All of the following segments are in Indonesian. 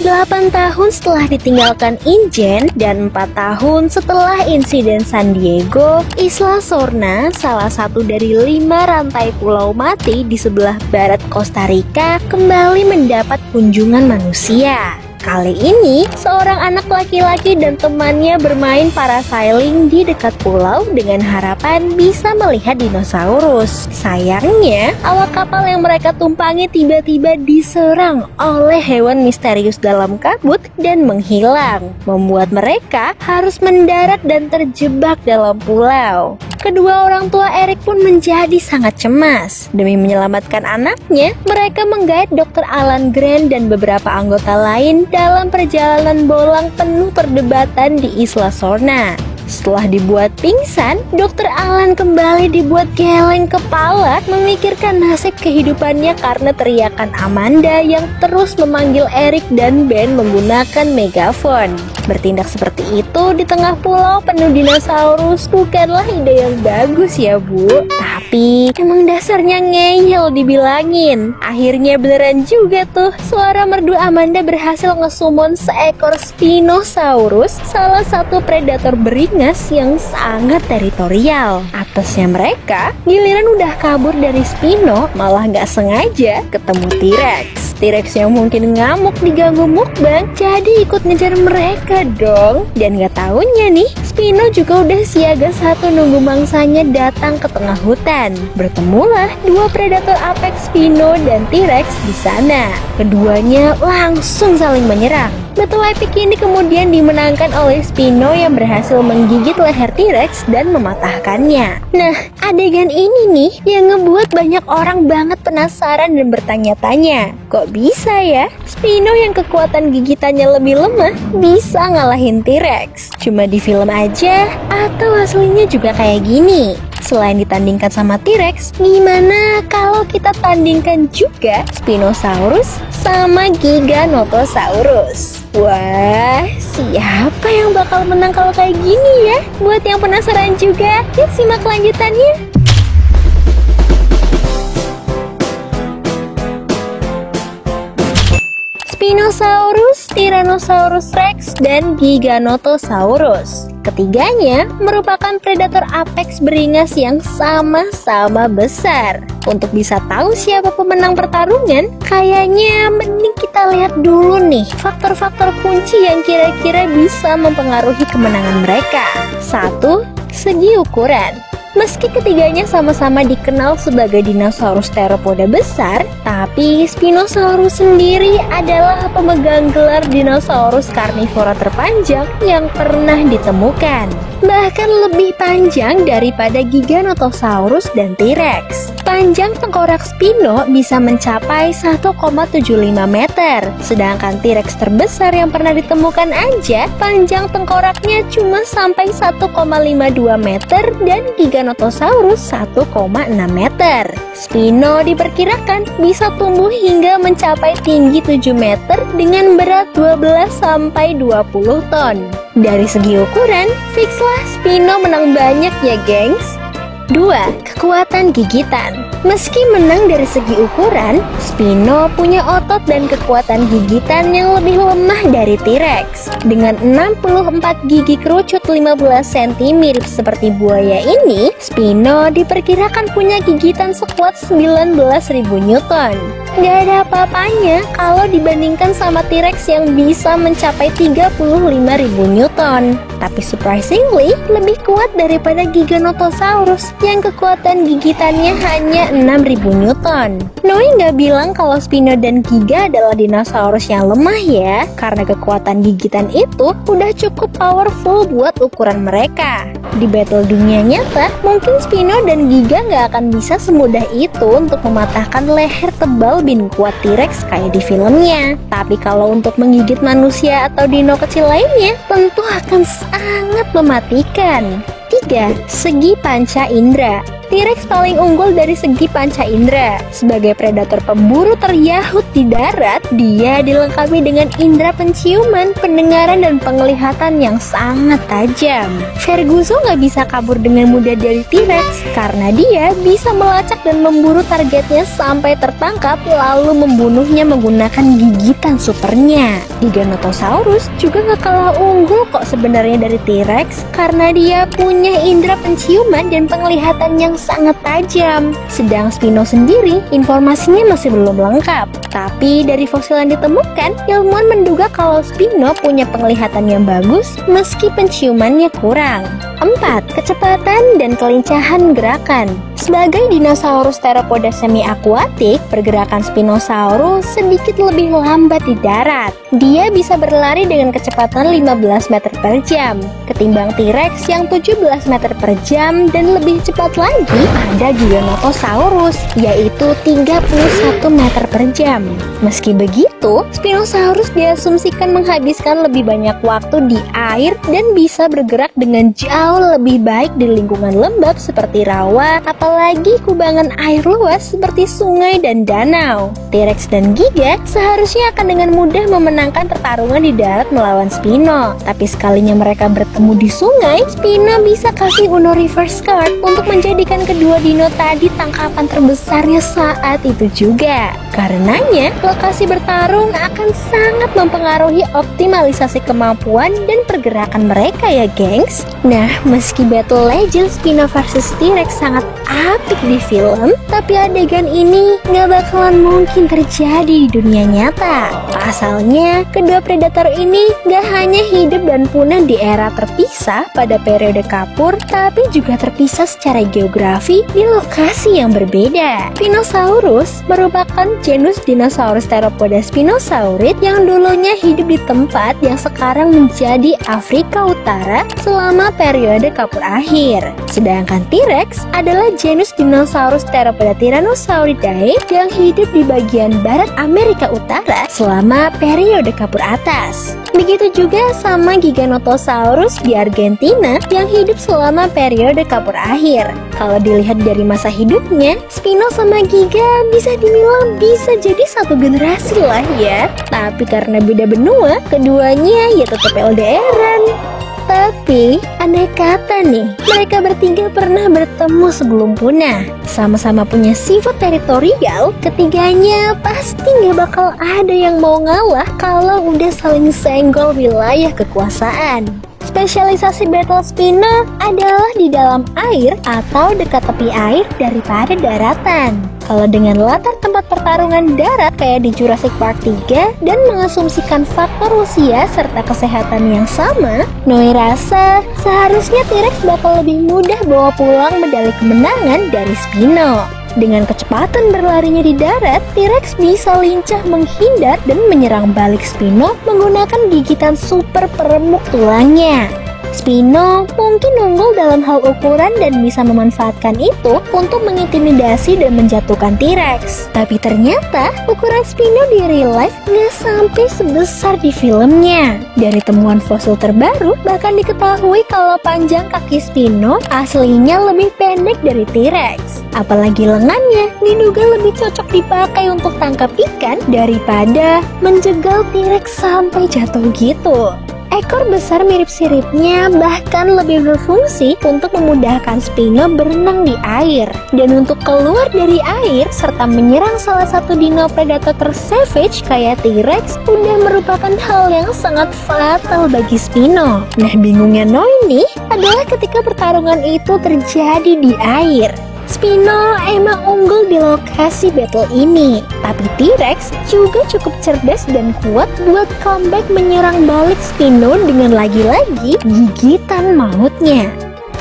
8 tahun setelah ditinggalkan InGen dan 4 tahun setelah insiden San Diego, Isla Sorna, salah satu dari 5 rantai pulau mati di sebelah barat Costa Rica, kembali mendapat kunjungan manusia. Kali ini, seorang anak laki-laki dan temannya bermain parasailing di dekat pulau dengan harapan bisa melihat dinosaurus. Sayangnya, awak kapal yang mereka tumpangi tiba-tiba diserang oleh hewan misterius dalam kabut dan menghilang, membuat mereka harus mendarat dan terjebak dalam pulau. Kedua orang tua Eric pun menjadi sangat cemas. Demi menyelamatkan anaknya, mereka menggait Dr. Alan Grant dan beberapa anggota lain dalam perjalanan bolang penuh perdebatan di Isla Sorna. Setelah dibuat pingsan, Dr. Alan kembali dibuat geleng kepala memikirkan nasib kehidupannya karena teriakan Amanda yang terus memanggil Eric dan Ben menggunakan megafon. Bertindak seperti itu di tengah pulau penuh dinosaurus bukanlah ide yang bagus ya Bu. Tapi emang dasarnya ngeyel dibilangin. Akhirnya beneran juga tuh, suara merdu Amanda berhasil ngesumon seekor Spinosaurus, salah satu predator beringas yang sangat teritorial. Atasnya mereka, giliran udah kabur dari Spino, malah gak sengaja ketemu T-Rex. T-Rex yang mungkin ngamuk diganggu mukbang, jadi ikut ngejar mereka dong. Dan gak taunya nih, Spino juga udah siaga satu nunggu mangsanya datang ke tengah hutan. Bertemulah dua predator apex Spino dan T-Rex di sana. Keduanya langsung saling menyerang. Battle epic ini kemudian dimenangkan oleh Spino yang berhasil menggigit leher T-Rex dan mematahkannya. Nah, adegan ini nih yang ngebuat banyak orang banget penasaran dan bertanya-tanya, kok bisa ya Spino yang kekuatan gigitannya lebih lemah bisa ngalahin T-Rex? Cuma di film aja atau aslinya juga kayak gini? Selain ditandingkan sama T-Rex, gimana kalau kita tandingkan juga Spinosaurus sama Giganotosaurus? Wah, siapa yang bakal menang kalau kayak gini ya? Buat yang penasaran juga, yuk simak lanjutannya. Spinosaurus, Tyrannosaurus Rex, dan Giganotosaurus. Ketiganya merupakan predator apex beringas yang sama-sama besar. Untuk bisa tahu siapa pemenang pertarungan, kayaknya mending kita lihat dulu nih faktor-faktor kunci yang kira-kira bisa mempengaruhi kemenangan mereka. 1. Segi ukuran. Meski ketiganya sama-sama dikenal sebagai dinosaurus teropoda besar, tapi Spinosaurus sendiri adalah pemegang gelar dinosaurus karnivora terpanjang yang pernah ditemukan. Bahkan lebih panjang daripada Giganotosaurus dan T-Rex. Panjang tengkorak Spino bisa mencapai 1,75 meter, sedangkan T-Rex terbesar yang pernah ditemukan aja panjang tengkoraknya cuma sampai 1,52 meter dan Giganotosaurus 1,6 meter. Spino diperkirakan bisa tumbuh hingga mencapai tinggi 7 meter dengan berat 12-20 ton. Dari segi ukuran, fixlah Spino menang banyak ya gengs. 2. Kekuatan gigitan. Meski menang dari segi ukuran, Spino punya otot dan kekuatan gigitan yang lebih lemah dari T-Rex. Dengan 64 gigi kerucut 15 cm mirip seperti buaya ini, Spino diperkirakan punya gigitan sekuat 19.000 Newton. Gak ada apa-apanya kalau dibandingkan sama T-Rex yang bisa mencapai 35.000 Newton. Tapi surprisingly, lebih kuat daripada Giganotosaurus yang kekuatan gigitannya hanya 6.000 Newton. Noi nggak bilang kalau Spino dan Giga adalah dinosaurus yang lemah ya, karena kekuatan gigitan itu udah cukup powerful buat ukuran mereka. Di battle dunia nyata, mungkin Spino dan Giga nggak akan bisa semudah itu untuk mematahkan leher tebal bin kuat T-Rex kayak di filmnya. Tapi kalau untuk menggigit manusia atau dino kecil lainnya, tentu akan sangat mematikan. 3. Segi panca indera. T-Rex paling unggul dari segi panca indera. Sebagai predator pemburu teryahut di darat, dia dilengkapi dengan indera penciuman, pendengaran, dan penglihatan yang sangat tajam. Verguso nggak bisa kabur dengan mudah dari T-Rex karena dia bisa melacak dan memburu targetnya sampai tertangkap lalu membunuhnya menggunakan gigitan supernya. Giganotosaurus juga nggak kalah unggul kok sebenarnya dari T-Rex karena dia punya indera penciuman dan penglihatan yang sangat tajam. Sedang Spino sendiri, informasinya masih belum lengkap. Tapi dari fosil yang ditemukan, ilmuwan menduga kalau Spino punya penglihatan yang bagus meski penciumannya kurang. 4. Kecepatan dan kelincahan gerakan. Sebagai dinosaurus teropoda semi-akuatik, pergerakan Spinosaurus sedikit lebih lambat di darat. Dia bisa berlari dengan kecepatan 15 meter per jam, ketimbang T-Rex yang 17 meter per jam, dan lebih cepat lagi ada Giganotosaurus, yaitu 31 meter per jam. Meski begitu, Spinosaurus diasumsikan menghabiskan lebih banyak waktu di air dan bisa bergerak dengan jauh lebih baik di lingkungan lembab seperti rawa, apalagi kubangan air luas seperti sungai dan danau. T-Rex dan Giga seharusnya akan dengan mudah memenangkan pertarungan di darat melawan Spino. Tapi sekalinya mereka bertemu di sungai, Spino bisa kasih Uno reverse card untuk menjadikan kedua dino tadi tangkapan terbesarnya saat itu juga. Karenanya, lokasi bertarung akan sangat mempengaruhi optimalisasi kemampuan dan pergerakan mereka ya gengs. Nah, meski Battle Legend Spino vs T-Rex sangat apik di film, tapi adegan ini nggak bakalan mungkin terjadi di dunia nyata. Pasalnya, kedua predator ini nggak hanya hidup dan punah di era terpisah pada periode Kapur, tapi juga terpisah secara geografi di lokasi yang berbeda. Spinosaurus merupakan genus dinosaurus teropoda Spinosaurid yang dulunya hidup di tempat yang sekarang menjadi Afrika Utara selama periode Kapur akhir. Sedangkan T-Rex adalah genus dinosaurus teropoda Tyrannosauridae yang hidup di bagian barat Amerika Utara selama periode Kapur atas. Begitu juga sama Giganotosaurus di Argentina yang hidup selama periode Kapur akhir. Kalau dilihat dari masa hidupnya, Spino sama Giga bisa dibilang bisa jadi satu generasi lah ya. Tapi karena beda benua, keduanya ya tetap LDR-an. Tapi, andai kata nih, mereka bertiga pernah bertemu sebelum punah. Sama-sama punya sifat teritorial, ketiganya pasti gak bakal ada yang mau ngalah kalau udah saling senggol wilayah kekuasaan. Spesialisasi Battle Spino adalah di dalam air atau dekat tepi air daripada daratan. Kalau dengan latar tempat pertarungan darat kayak di Jurassic Park 3 dan mengasumsikan faktor usia serta kesehatan yang sama, Noi rasa seharusnya T-Rex bakal lebih mudah bawa pulang medali kemenangan dari Spino. Dengan kecepatan berlarinya di darat, T-Rex bisa lincah menghindar dan menyerang balik Spino menggunakan gigitan super peremuk tulangnya. Spino mungkin unggul dalam hal ukuran dan bisa memanfaatkan itu untuk mengintimidasi dan menjatuhkan T-Rex. Tapi ternyata ukuran Spino di real life nggak sampai sebesar di filmnya. Dari temuan fosil terbaru, bahkan diketahui kalau panjang kaki Spino aslinya lebih pendek dari T-Rex. Apalagi lengannya diduga lebih cocok dipakai untuk tangkap ikan daripada menjegal T-Rex sampai jatuh gitu. Ekor besar mirip siripnya bahkan lebih berfungsi untuk memudahkan Spino berenang di air. Dan untuk keluar dari air serta menyerang salah satu dino predator tersavage kayak T-Rex udah merupakan hal yang sangat fatal bagi Spino. Nah, bingungnya Noi nih adalah ketika pertarungan itu terjadi di air. Spino emang unggul di lokasi battle ini, tapi T-Rex juga cukup cerdas dan kuat buat comeback menyerang balik Spino dengan lagi-lagi gigitan mautnya.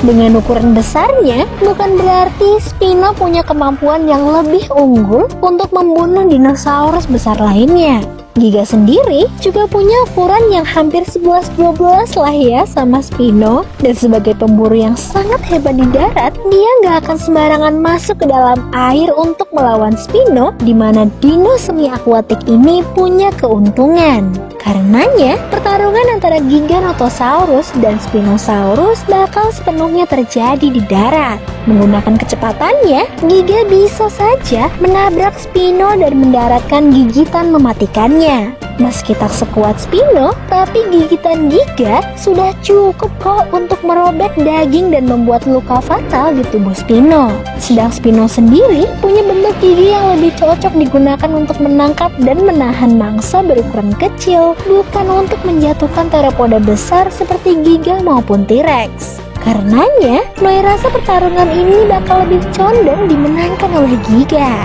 Dengan ukuran besarnya, bukan berarti Spino punya kemampuan yang lebih unggul untuk membunuh dinosaurus besar lainnya. Giga sendiri juga punya ukuran yang hampir 11-12 lah ya sama Spino. Dan sebagai pemburu yang sangat hebat di darat, dia nggak akan sembarangan masuk ke dalam air untuk melawan Spino, di mana dino semi akuatik ini punya keuntungan. Karenanya, pertarungan antara Giganotosaurus dan Spinosaurus bakal sepenuhnya terjadi di darat. Menggunakan kecepatannya, Giga bisa saja menabrak Spino dan mendaratkan gigitan mematikannya. Meski tak sekuat Spino, tapi gigitan Giga sudah cukup kok untuk merobek daging dan membuat luka fatal di tubuh Spino. Sedang Spino sendiri punya bentuk gigi yang lebih cocok digunakan untuk menangkap dan menahan mangsa berukuran kecil, bukan untuk menjatuhkan teropoda besar seperti Giga maupun T-Rex. Karenanya, Noi rasa pertarungan ini bakal lebih condong dimenangkan oleh Giga.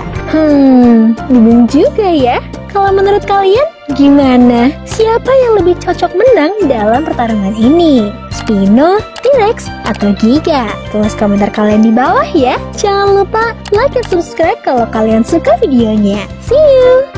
Bingung juga ya. Kalau menurut kalian, gimana? Siapa yang lebih cocok menang dalam pertarungan ini? Spino, T-Rex, atau Giga? Tulis komentar kalian di bawah ya. Jangan lupa like dan subscribe kalau kalian suka videonya. See you!